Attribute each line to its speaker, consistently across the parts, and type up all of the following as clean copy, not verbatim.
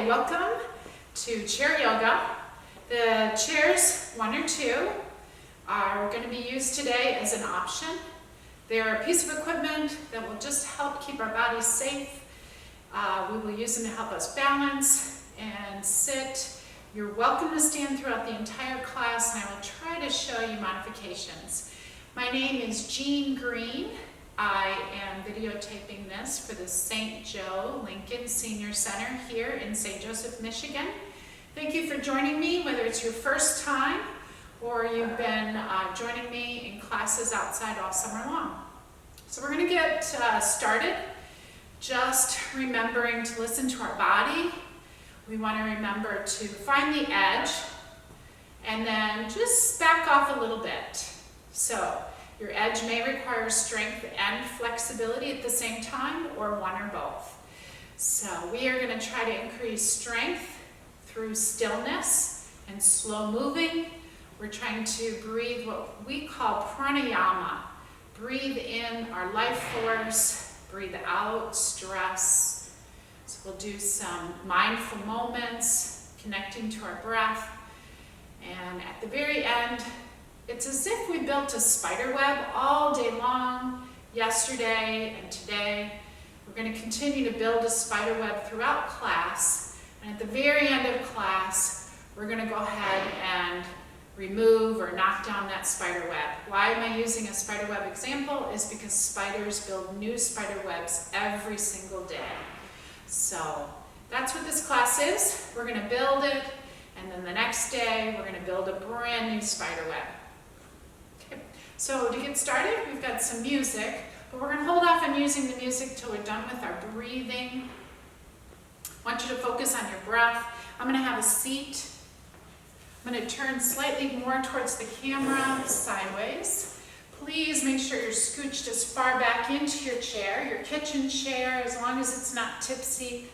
Speaker 1: Hi, welcome to chair yoga. The chairs 1 or 2 are going to be used today as an option. They're a piece of equipment that will just help keep our bodies safe. We will use them to help us balance and sit. You're welcome to stand throughout the entire class, and I will try to show you modifications. My name is Jean Green. I am videotaping this for the St. Joe Lincoln Senior Center here in St. Joseph, Michigan. Thank you for joining me, whether it's your first time or you've been joining me in classes outside all summer long. So we're going to get started, just remembering to listen to our body. We want to remember to find the edge and then just back off a little bit. So your edge may require strength and flexibility at the same time, or one or both. So we are going to try to increase strength through stillness and slow moving. We're trying to breathe what we call pranayama. Breathe in our life force, breathe out stress. So we'll do some mindful moments, connecting to our breath. And at the very end, it's as if we built a spider web all day long, yesterday and today. We're going to continue to build a spider web throughout class. And at the very end of class, we're going to go ahead and remove or knock down that spider web. Why am I using a spider web example? Is because spiders build new spider webs every single day. So that's what this class is. We're going to build it, and then the next day, we're going to build a brand new spider web. So to get started, we've got some music, but we're going to hold off on using the music till we're done with our breathing. I want you to focus on your breath. I'm going to have a seat. I'm going to turn slightly more towards the camera, sideways. Please make sure you're scooched as far back into your chair, your kitchen chair, as long as it's not tipsy.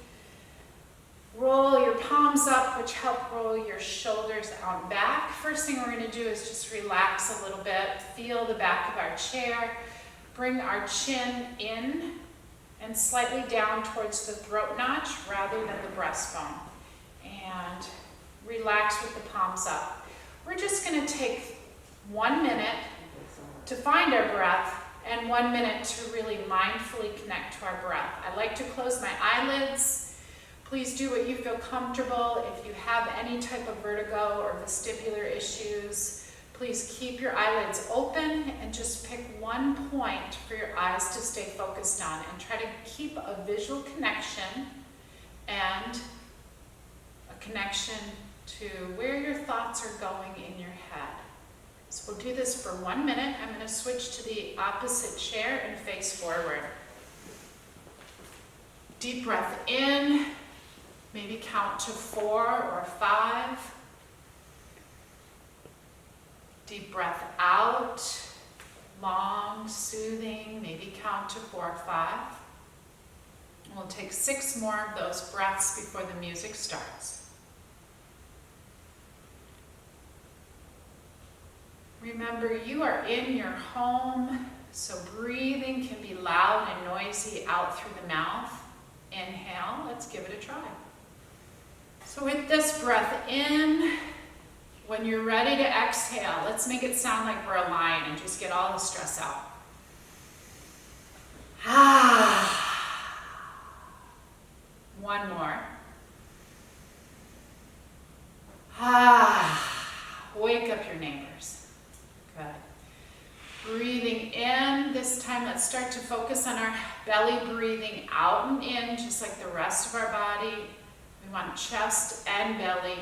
Speaker 1: Roll your palms up, which help roll your shoulders out and back. First thing we're going to do is just relax a little bit. Feel the back of our chair. Bring our chin in and slightly down towards the throat notch rather than the breastbone. And relax with the palms up. We're just going to take 1 minute to find our breath and 1 minute to really mindfully connect to our breath. I like to close my eyelids. Please do what you feel comfortable. If you have any type of vertigo or vestibular issues, please keep your eyelids open and just pick one point for your eyes to stay focused on, and try to keep a visual connection and a connection to where your thoughts are going in your head. So we'll do this for 1 minute. I'm going to switch to the opposite chair and face forward. Deep breath in. Maybe count to 4 or 5. Deep breath out, long, soothing, maybe count to 4 or 5. And we'll take 6 more of those breaths before the music starts. Remember, you are in your home, so breathing can be loud and noisy out through the mouth. Inhale, let's give it a try. So with this breath in, when you're ready to exhale, let's make it sound like we're a lion and just get all the stress out. One more. Wake up your neighbors. Good. Breathing in, this time let's start to focus on our belly, breathing out and in, just like the rest of our body. We want chest and belly,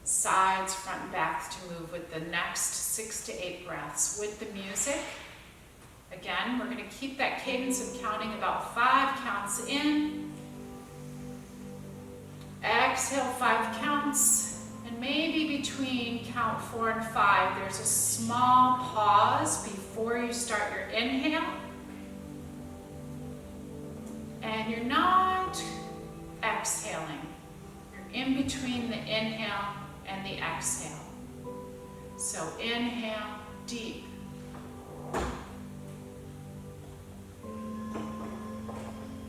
Speaker 1: sides, front and back to move with the next 6 to 8 breaths. With the music, again, we're going to keep that cadence of counting about 5 counts in. Exhale 5 counts, and maybe between count 4 and 5, there's a small pause before you start your inhale. And you're not exhaling. You're in between the inhale and the exhale. So inhale, deep.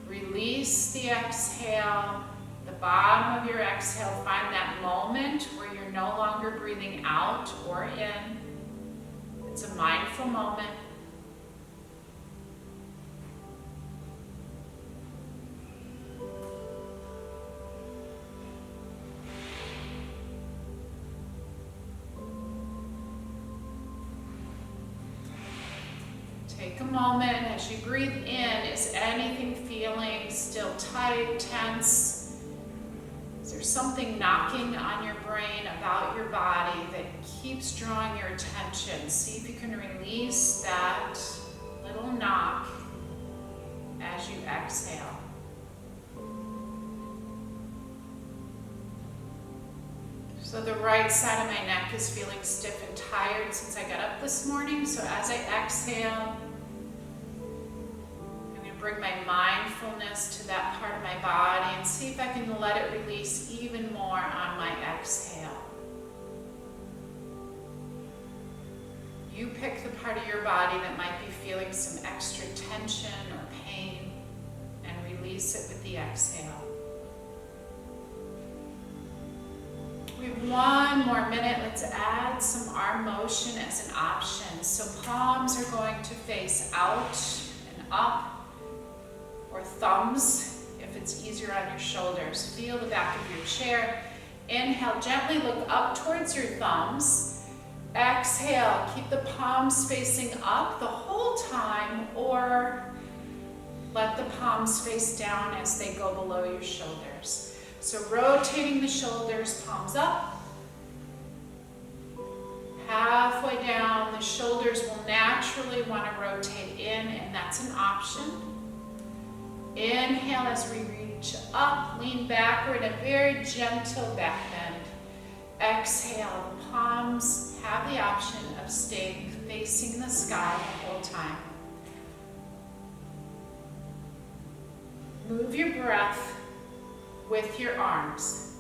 Speaker 1: Release the exhale. The bottom of your exhale, find that moment where you're no longer breathing out or in. It's a mindful moment. Take a moment as you breathe in. Is anything feeling still tight, tense? Is there something knocking on your brain about your body that keeps drawing your attention? See if you can release that little knock as you exhale. So the right side of my neck is feeling stiff and tired since I got up this morning. So as I exhale, I'm going to bring my mindfulness to that part of my body and see if I can let it release even more on my exhale. You pick the part of your body that might be feeling some extra tension or pain and release it with the exhale. We have one more minute. Let's add some arm motion as an option. So palms are going to face out and up, or thumbs if it's easier on your shoulders. Feel the back of your chair. Inhale, gently look up towards your thumbs. Exhale, keep the palms facing up the whole time, or let the palms face down as they go below your shoulders. So rotating the shoulders, palms up. Halfway down, the shoulders will naturally want to rotate in, and that's an option. Inhale as we reach up, lean backward, a very gentle back bend. Exhale, the palms have the option of staying facing the sky the whole time. Move your breath with your arms.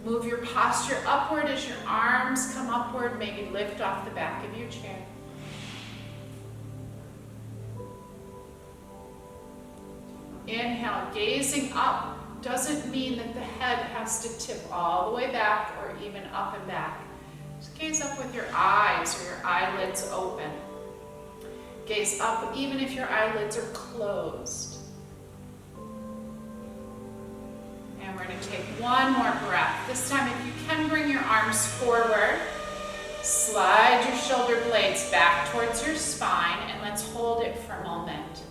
Speaker 1: Move your posture upward as your arms come upward. Maybe lift off the back of your chair. Inhale, gazing up doesn't mean that the head has to tip all the way back or even up and back. Just gaze up with your eyes or your eyelids open. Gaze up even if your eyelids are closed. And we're going to take one more breath. This time, if you can bring your arms forward, slide your shoulder blades back towards your spine, and let's hold it for a moment.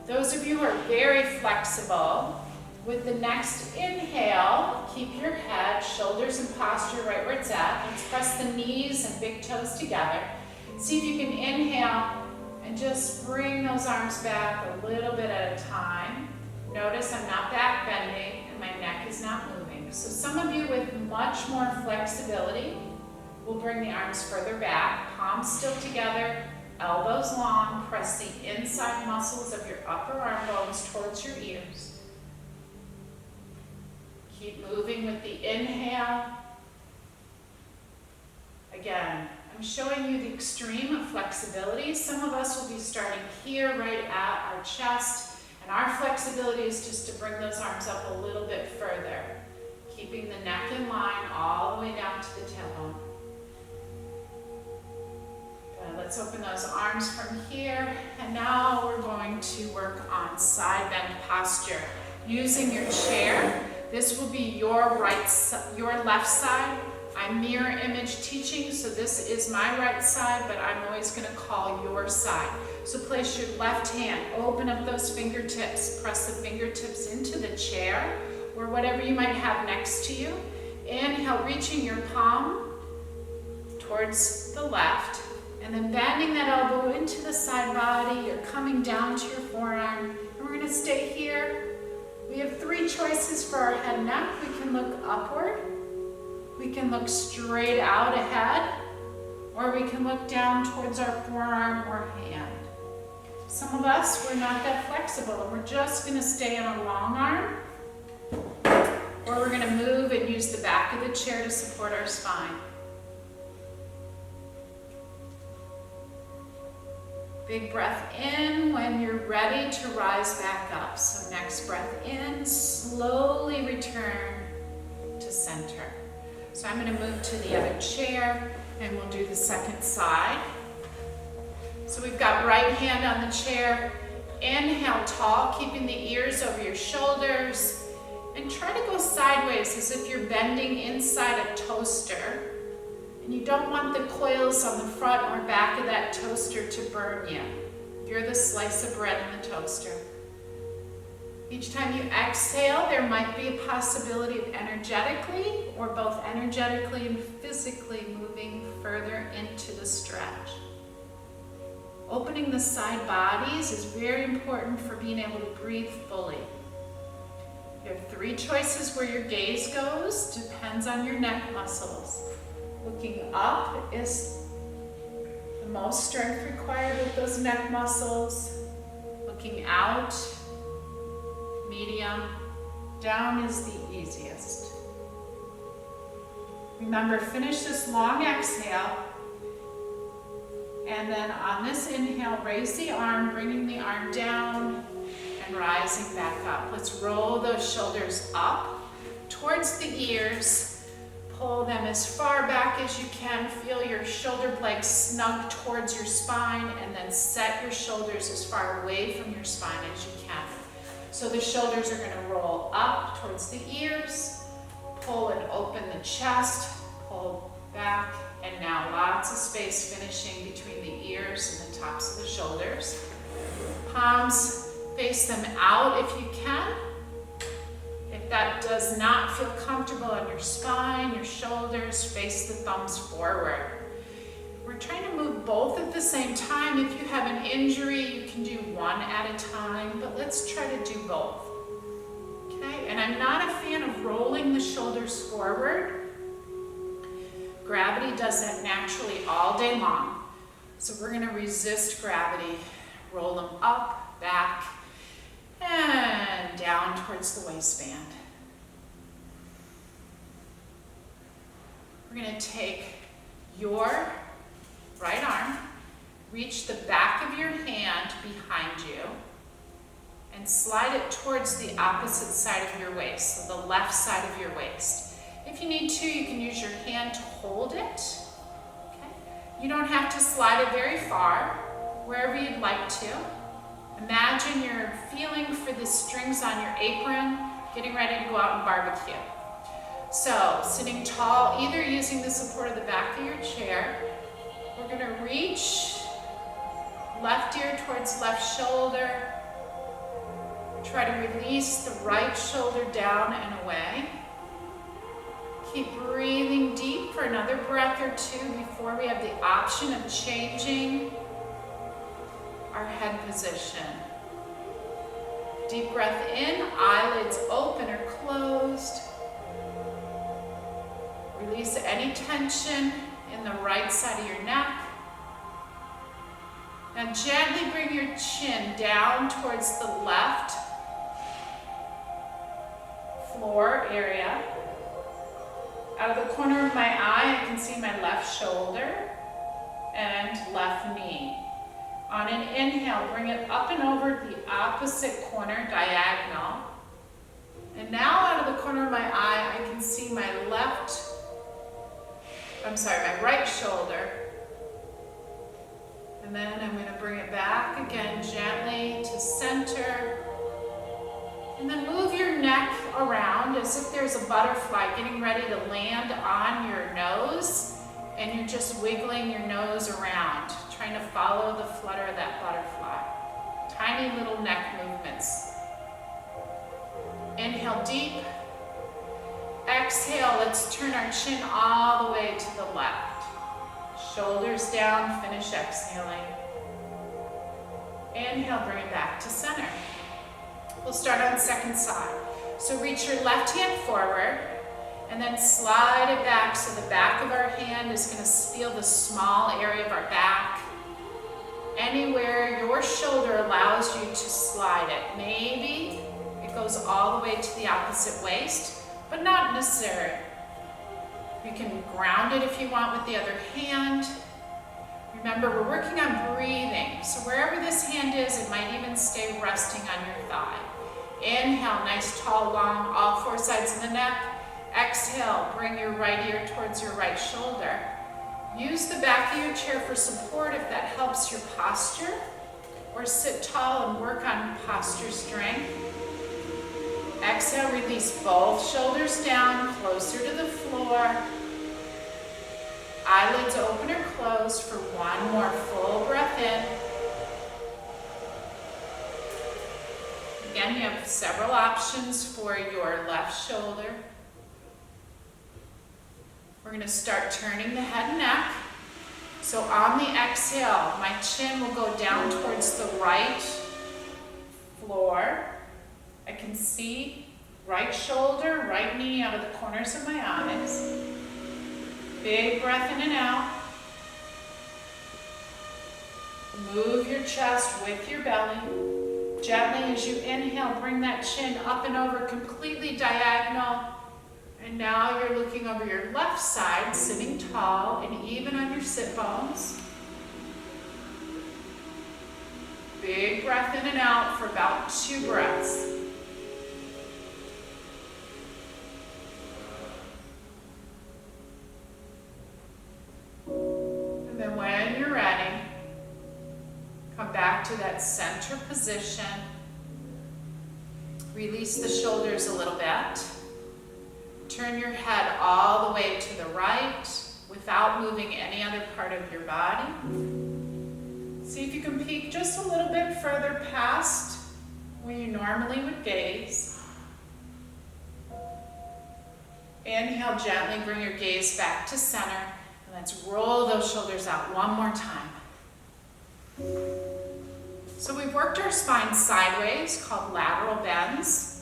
Speaker 1: Those of you who are very flexible, with the next inhale, keep your head, shoulders, and posture right where it's at. Let's press the knees and big toes together. See if you can inhale and just bring those arms back a little bit at a time. Notice I'm not back bending and my neck is not moving. So some of you with much more flexibility will bring the arms further back, palms still together, elbows long, press the inside muscles of your upper arm bones towards your ears. Keep moving with the inhale. Again, I'm showing you the extreme of flexibility. Some of us will be starting here right at our chest. And our flexibility is just to bring those arms up a little bit further, keeping the neck in line all the way down to the tailbone. Good. Let's open those arms from here. And now we're going to work on side bend posture. Using your chair, this will be your left side. I'm mirror image teaching, so this is my right side, but I'm always going to call your side. So place your left hand, open up those fingertips, press the fingertips into the chair or whatever you might have next to you. Inhale, reaching your palm towards the left, and then bending that elbow into the side body. You're coming down to your forearm, and we're going to stay here. We have three choices for our head and neck. We can look upward, we can look straight out ahead, or we can look down towards our forearm or hand. Some of us, we're not that flexible, and we're just going to stay on a long arm, or we're going to move and use the back of the chair to support our spine. Big breath in when you're ready to rise back up. So next breath in, slowly return to center. So I'm going to move to the other chair and we'll do the second side. So we've got right hand on the chair. Inhale tall, keeping the ears over your shoulders. And try to go sideways as if you're bending inside a toaster. And you don't want the coils on the front or back of that toaster to burn you. You're the slice of bread in the toaster. Each time you exhale, there might be a possibility of energetically or both energetically and physically moving further into the stretch. Opening the side bodies is very important for being able to breathe fully. You have 3 choices where your gaze goes, depends on your neck muscles. Looking up is the most strength required with those neck muscles. Looking out, medium. Down is the easiest. Remember, finish this long exhale. And then on this inhale, raise the arm, bringing the arm down and rising back up. Let's roll those shoulders up towards the ears. Pull them as far back as you can. Feel your shoulder blades snug towards your spine, and then set your shoulders as far away from your spine as you can. So the shoulders are going to roll up towards the ears. Pull and open the chest. Pull back, and now lots of space finishing between the ears and the tops of the shoulders. Palms face them out if you can. If that does not feel comfortable on your spine, your shoulders, face the thumbs forward. We're trying to move both at the same time. If you have an injury, you can do one at a time, but let's try to do both. Okay, and I'm not a fan of rolling the shoulders forward. Gravity does that naturally all day long. So we're going to resist gravity. Roll them up, back, and down towards the waistband. We're going to take your right arm, reach the back of your hand behind you, and slide it towards the opposite side of your waist, so the left side of your waist. If you need to, you can use your hand to hold it. Okay? You don't have to slide it very far, wherever you'd like to. Imagine you're feeling for the strings on your apron, getting ready to go out and barbecue. So, sitting tall, either using the support of the back of your chair. We're going to reach left ear towards left shoulder. Try to release the right shoulder down and away. Keep breathing deep for another breath or two before we have the option of changing our head position. Deep breath in, eyelids open or closed. Release any tension in the right side of your neck. Now gently bring your chin down towards the left floor area. Out of the corner of my eye, I can see my left shoulder and left knee. On an inhale, bring it up and over the opposite corner, diagonal. And now out of the corner of my eye, I can see my my right shoulder. And then I'm going to bring it back again gently to center. And then move your neck around as if there's a butterfly getting ready to land on your nose. And you're just wiggling your nose around, trying to follow the flutter of that butterfly. Tiny little neck movements. Inhale deep. Exhale, let's turn our chin all the way to the left. Shoulders down, finish exhaling. Inhale, bring it back to center. We'll start on second side. So reach your left hand forward and then slide it back so the back of our hand is going to feel the small area of our back. Anywhere your shoulder allows you to slide it. Maybe it goes all the way to the opposite waist, but not necessary. You can ground it if you want with the other hand. Remember, we're working on breathing. So wherever this hand is, it might even stay resting on your thigh. Inhale, nice, tall, long, all four sides of the neck. Exhale, bring your right ear towards your right shoulder. Use the back of your chair for support if that helps your posture, or sit tall and work on posture strength. Exhale, release both shoulders down, closer to the floor. Eyelids open or closed for one more full breath in. Again, you have several options for your left shoulder. We're going to start turning the head and neck. So on the exhale, my chin will go down towards the right floor. I can see right shoulder, right knee out of the corners of my eyes. Big breath in and out. Move your chest with your belly. Gently as you inhale, bring that chin up and over, completely diagonal. And now you're looking over your left side, sitting tall and even on your sit bones. Big breath in and out for about 2 breaths. And then when you're ready, come back to that center position. Release the shoulders a little bit. Turn your head all the way to the right without moving any other part of your body. See if you can peek just a little bit further past where you normally would gaze. Inhale, gently bring your gaze back to center. And let's roll those shoulders out one more time. So we've worked our spine sideways, called lateral bends.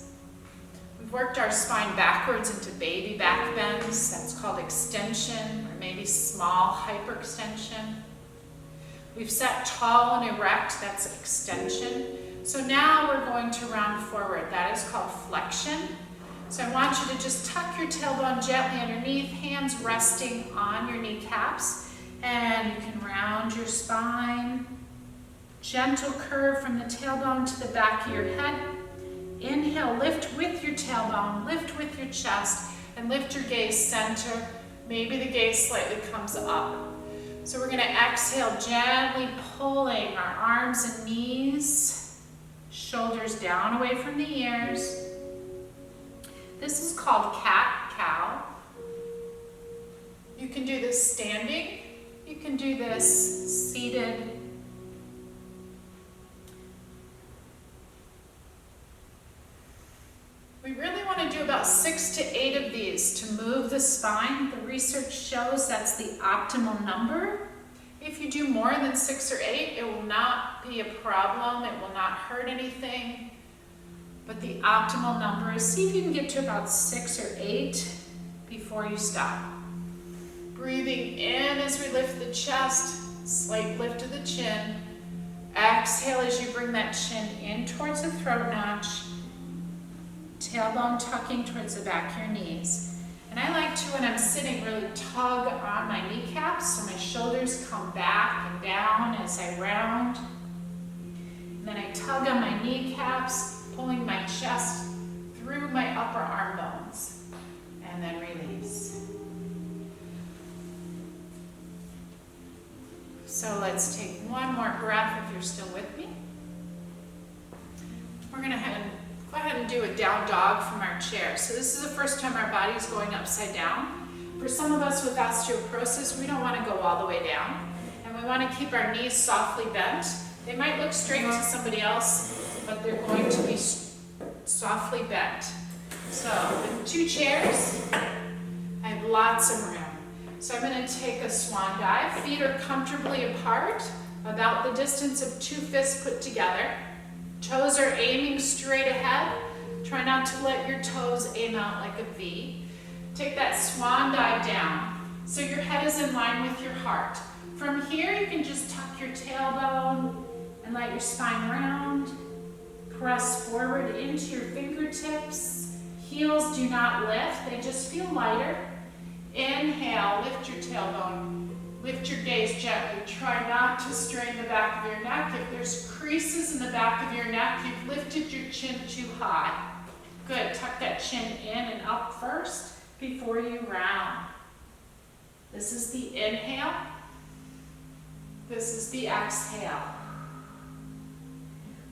Speaker 1: We've worked our spine backwards into baby back bends. That's called extension, or maybe small hyperextension. We've sat tall and erect. That's extension. So now we're going to round forward. That is called flexion. So I want you to just tuck your tailbone gently underneath, hands resting on your kneecaps, and you can round your spine. Gentle curve from the tailbone to the back of your head. Inhale, lift with your tailbone, lift with your chest, and lift your gaze center. Maybe the gaze slightly comes up. So we're going to exhale, gently pulling our arms and knees, shoulders down away from the ears. This is called cat-cow. You can do this standing. You can do this seated. We really want to do about 6 to 8 of these to move the spine. The research shows that's the optimal number. If you do more than 6 or 8, it will not be a problem. It will not hurt anything. But the optimal number is, see if you can get to about 6 or 8 before you stop. Breathing in as we lift the chest, slight lift of the chin. Exhale as you bring that chin in towards the throat notch. Tailbone tucking towards the back of your knees. And I like to, when I'm sitting, really tug on my kneecaps so my shoulders come back and down as I round. And then I tug on my kneecaps, pulling my chest through my upper arm bones. And then release. So let's take one more breath if you're still with me. We're going to go ahead and do a down dog from our chair. So this is the first time our body's going upside down. For some of us with osteoporosis, we don't want to go all the way down. And we want to keep our knees softly bent. They might look straight to somebody else, but they're going to be softly bent. So with 2 chairs, I have lots of room. So I'm going to take a swan dive. Feet are comfortably apart, about the distance of 2 fists put together. Toes are aiming straight ahead. Try not to let your toes aim out like a V. Take that swan dive down so your head is in line with your heart. From here, you can just tuck your tailbone and let your spine round. Press forward into your fingertips. Heels do not lift, they just feel lighter. Inhale, lift your tailbone. Lift your gaze gently. Try not to strain the back of your neck. If there's creases in the back of your neck, you've lifted your chin too high. Good. Tuck that chin in and up first before you round. This is the inhale. This is the exhale.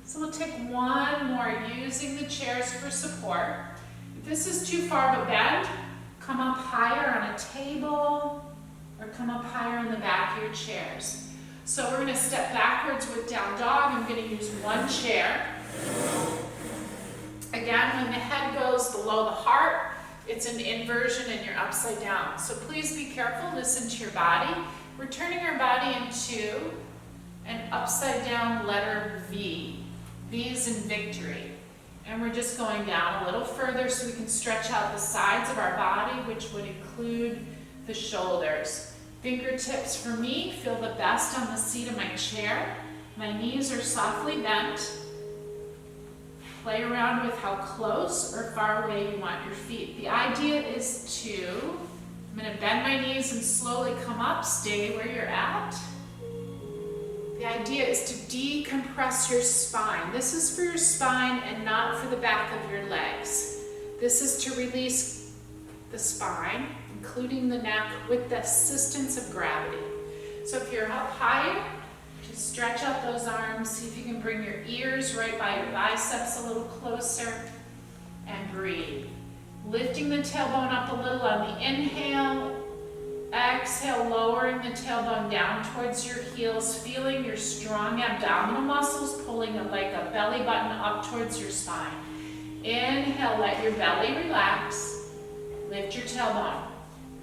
Speaker 1: So we'll take one more using the chairs for support. If this is too far of a bend, come up higher on a table or come up higher on the back of your chairs. So we're going to step backwards with down dog. I'm going to use one chair. Again, when the head goes below the heart, it's an inversion and you're upside down. So please be careful, listen to your body. We're turning our body into an upside down letter V. V is in victory. And we're just going down a little further so we can stretch out the sides of our body, which would include the shoulders. Fingertips for me feel the best on the seat of my chair. My knees are softly bent. Play around with how close or far away you want your feet. The idea is I'm going to bend my knees and slowly come up. Stay where you're at. The idea is to decompress your spine. This is for your spine and not for the back of your legs. This is to release the spine, including the neck, with the assistance of gravity. So if you're up higher, just stretch out those arms. See if you can bring your ears right by your biceps a little closer and breathe. Lifting the tailbone up a little on the inhale. Exhale, lowering the tailbone down towards your heels, feeling your strong abdominal muscles pulling like a belly button up towards your spine. Inhale, let your belly relax. Lift your tailbone.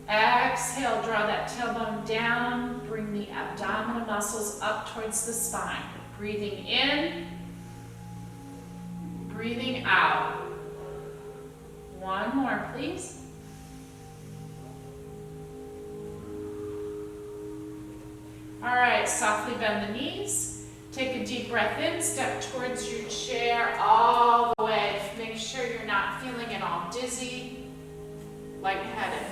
Speaker 1: Exhale, draw that tailbone down. Bring the abdominal muscles up towards the spine. Breathing in, breathing out. One more, please. All right, softly bend the knees. Take a deep breath in, step towards your chair all the way. Make sure you're not feeling at all dizzy, lightheaded.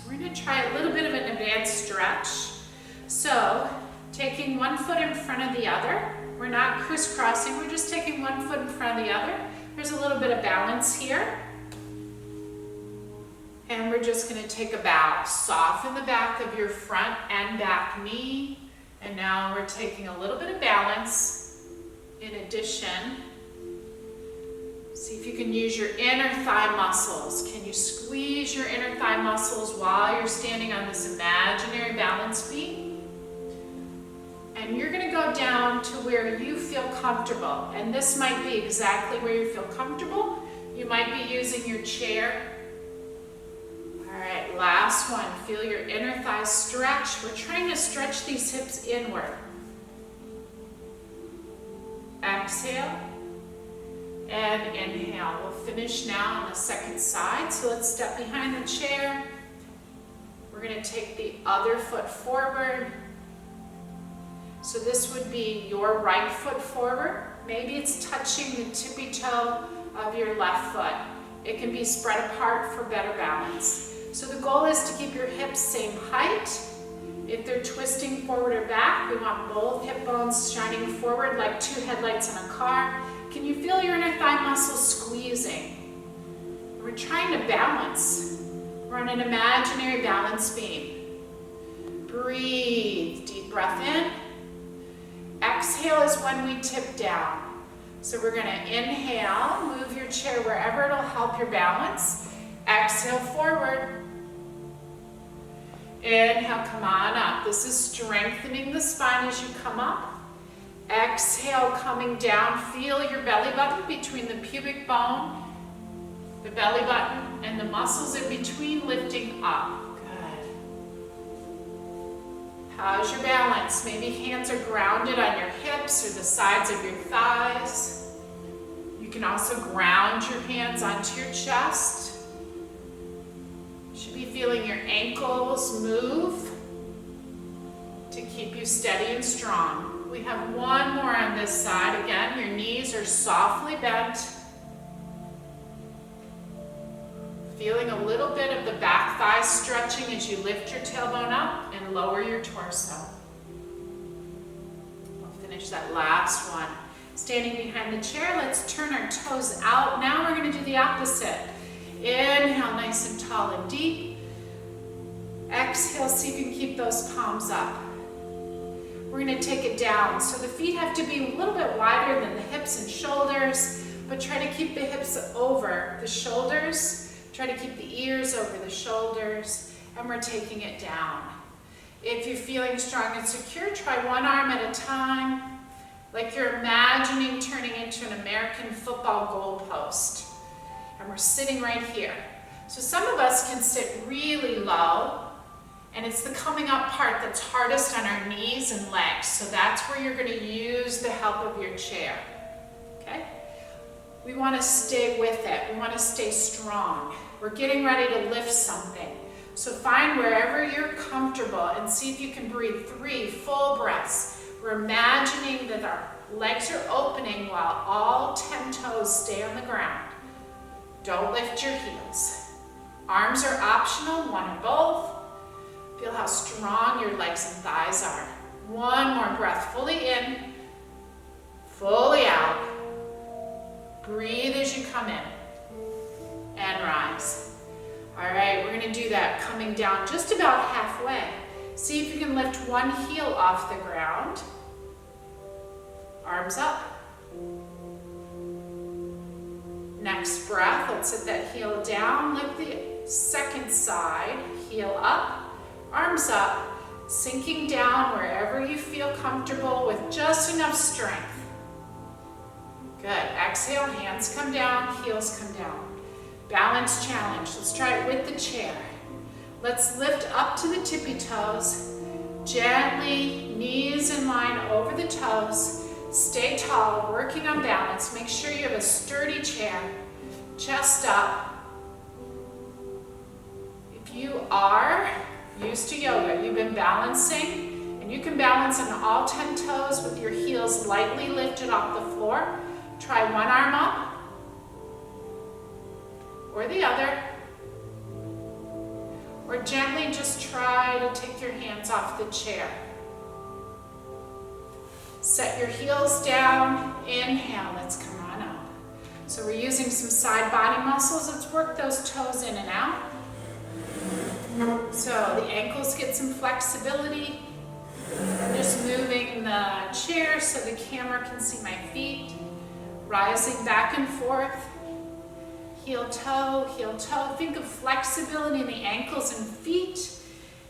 Speaker 1: We're going to try a little bit of an advanced stretch. So, taking one foot in front of the other. We're not crisscrossing, we're just taking one foot in front of the other. There's a little bit of balance here. And we're just going to take a bow. Soften the back of your front and back knee. And now we're taking a little bit of balance. In addition, see if you can use your inner thigh muscles. Can you squeeze your inner thigh muscles while you're standing on this imaginary balance beam? And you're going to go down to where you feel comfortable. And this might be exactly where you feel comfortable. You might be using your chair. All right, last one. Feel your inner thighs stretch. We're trying to stretch these hips inward. Exhale and inhale. We'll finish now on the second side. So let's step behind the chair. We're going to take the other foot forward. So this would be your right foot forward. Maybe it's touching the tippy toe of your left foot. It can be spread apart for better balance. So the goal is to keep your hips same height. If they're twisting forward or back, we want both hip bones shining forward like two headlights on a car. Can you feel your inner thigh muscles squeezing? We're trying to balance. We're on an imaginary balance beam. Breathe, deep breath in. Exhale is when we tip down. So we're going to inhale, move your chair wherever it'll help your balance. Exhale forward. Inhale, come on up. This is strengthening the spine as you come up. Exhale, coming down. Feel your belly button between the pubic bone, the belly button, and the muscles in between lifting up. Good. How's your balance? Maybe hands are grounded on your hips or the sides of your thighs. You can also ground your hands onto your chest. You should be feeling your ankles move to keep you steady and strong. We have one more on this side. Again, your knees are softly bent. Feel Feeling a little bit of the back thigh stretching as you lift your tailbone up and lower your torso. We'll finish that last one. Standing behind the chair, let's turn our toes out. Now we're going to do the opposite. Inhale, nice and tall and deep. Exhale, see if you can keep those palms up. We're going to take it down. So the feet have to be a little bit wider than the hips and shoulders, but try to keep the hips over the shoulders. Try to keep the ears over the shoulders, and we're taking it down. If you're feeling strong and secure, try one arm at a time, like you're imagining turning into an American football goalpost. And we're sitting right here. So some of us can sit really low, and it's the coming up part that's hardest on our knees and legs. So that's where you're going to use the help of your chair. Okay? We want to stay with it. We want to stay strong. We're getting ready to lift something. So find wherever you're comfortable and see if you can breathe 3 full breaths. We're imagining that our legs are opening while all 10 toes stay on the ground. Don't lift your heels. Arms are optional, one or both. Feel how strong your legs and thighs are. One more breath, fully in, fully out. Breathe as you come in. And rise. All right, we're going to do that coming down just about halfway. See if you can lift one heel off the ground. Arms up. Next breath, let's set that heel down. Lift the second side, heel up, arms up, sinking down wherever you feel comfortable with just enough strength. Good. Exhale, hands come down, heels come down. Balance challenge. Let's try it with the chair. Let's lift up to the tippy toes. Gently, knees in line over the toes. Stay tall, working on balance. Make sure you have a sturdy chair. Chest up. If you are used to yoga, you've been balancing, and you can balance on all 10 toes with your heels lightly lifted off the floor. Try one arm up or the other, or gently just try to take your hands off the chair. Set your heels down, inhale, let's come on up. So we're using some side body muscles. Let's work those toes in and out. So the ankles get some flexibility. I'm just moving the chair so the camera can see my feet. Rising back and forth. Heel toe, heel toe. Think of flexibility in the ankles and feet,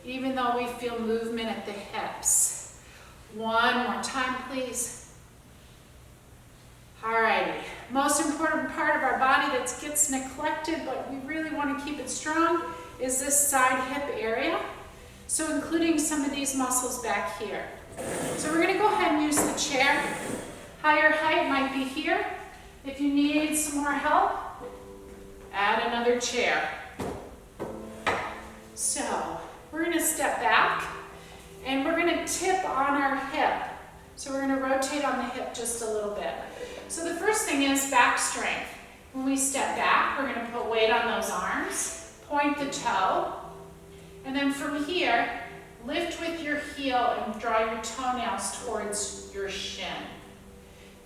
Speaker 1: even though we feel movement at the hips. One more time, please. Alrighty. Most important part of our body that gets neglected, but we really want to keep it strong, is this side hip area. So including some of these muscles back here. So we're going to go ahead and use the chair. Higher height might be here. If you need some more help, add another chair. So we're going to step back and we're going to tip on our hip. So we're going to rotate on the hip just a little bit. So the first thing is back strength. When we step back, we're going to put weight on those arms, point the toe, and then from here, lift with your heel and draw your toenails towards your shin.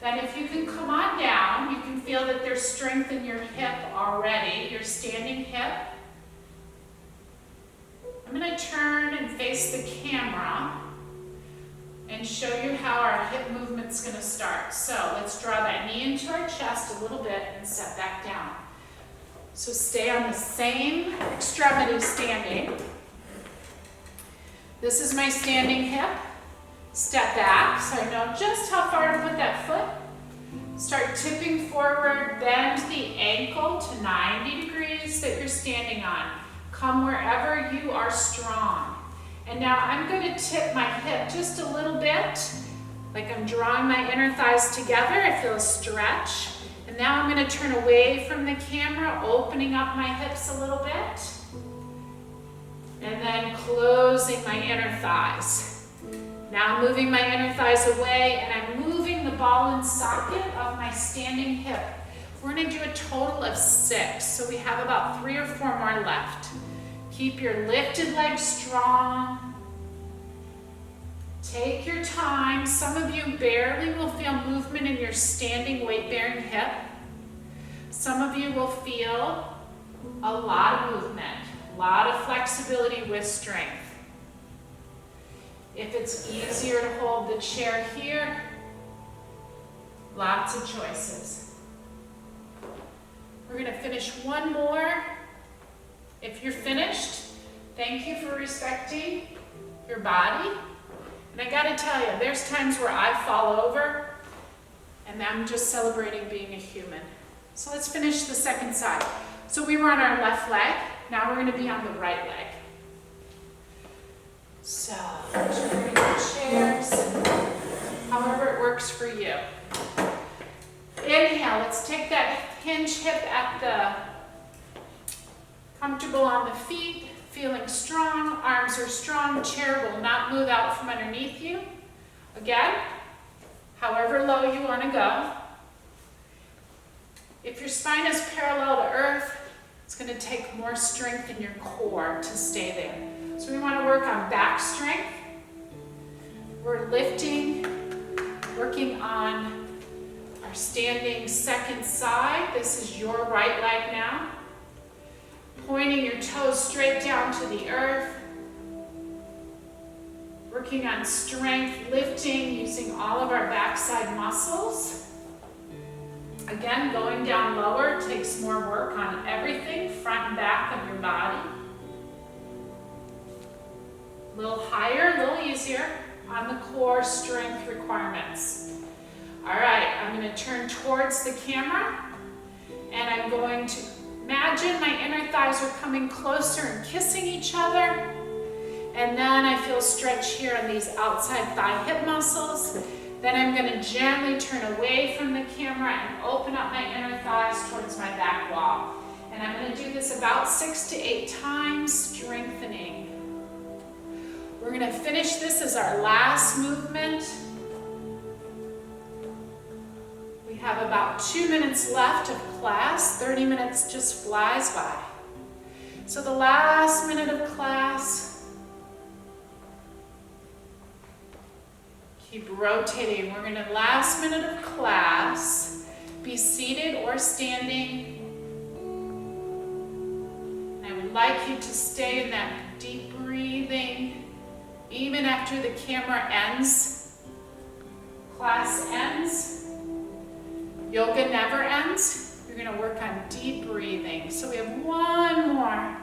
Speaker 1: Then if you can come on down, you can feel that there's strength in your hip already, your standing hip. I'm going to turn and face the camera and show you how our hip movement's going to start. So let's draw that knee into our chest a little bit and set back down. So stay on the same extremity standing. This is my standing hip. Step back so I know just how far to put that foot. Start tipping forward, bend the ankle to 90 degrees that you're standing on. Come wherever you are strong. And now I'm going to tip my hip just a little bit, like I'm drawing my inner thighs together. I feel a stretch. And now I'm going to turn away from the camera, opening up my hips a little bit. And then closing my inner thighs. Now I'm moving my inner thighs away and I'm moving the ball and socket of my standing hip We're gonna do a total of 6, so we have about 3 or 4 more left. Keep your lifted legs strong. Take your time. Some of you barely will feel movement in your standing weight-bearing hip. Some of you will feel a lot of movement, a lot of flexibility with strength. If it's easier to hold the chair here, lots of choices. We're going to finish one more. If you're finished, thank you for respecting your body. And I got to tell you, there's times where I fall over and I'm just celebrating being a human. So let's finish the second side. So we were on our left leg. Now we're going to be on the right leg. So, turn your chairs, however it works for you. Inhale, let's take that hinge hip at the, comfortable on the feet, feeling strong, arms are strong, chair will not move out from underneath you. Again, however low you want to go. If your spine is parallel to earth, it's going to take more strength in your core to stay there. So we want to work on back strength. We're lifting, working on our standing second side. This is your right leg now. Pointing your toes straight down to the earth. Working on strength, lifting, using all of our backside muscles. Again, going down lower takes more work on everything, front and back of your body. A little higher, a little easier on the core strength requirements. All right, I'm going to turn towards the camera and I'm going to imagine my inner thighs are coming closer and kissing each other. And then I feel stretch here on these outside thigh hip muscles. Then I'm going to gently turn away from the camera and open up my inner thighs towards my back wall. And I'm going to do this about 6 to 8 times, strengthening. We're going to finish this as our last movement. We have about 2 minutes left of class. 30 minutes just flies by. So the last minute of class, keep rotating. We're going to, last minute of class, be seated or standing. And I would like you to stay in that deep breathing. Even after the camera ends, class ends, yoga never ends. You're going to work on deep breathing. So we have one more.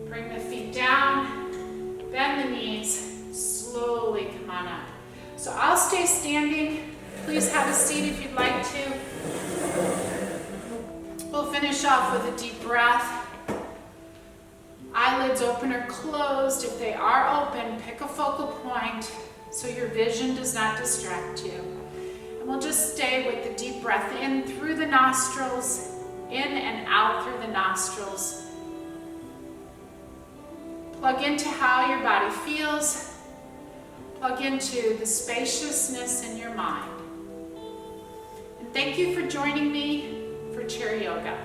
Speaker 1: Bring the feet down, bend the knees, slowly come on up. So I'll stay standing. Please have a seat if you'd like to. We'll finish off with a deep breath. Eyelids open or closed. If they are open, pick a focal point so your vision does not distract you. And we'll just stay with the deep breath in through the nostrils, in and out through the nostrils. Plug into how your body feels. Plug into the spaciousness in your mind. And thank you for joining me for chair yoga.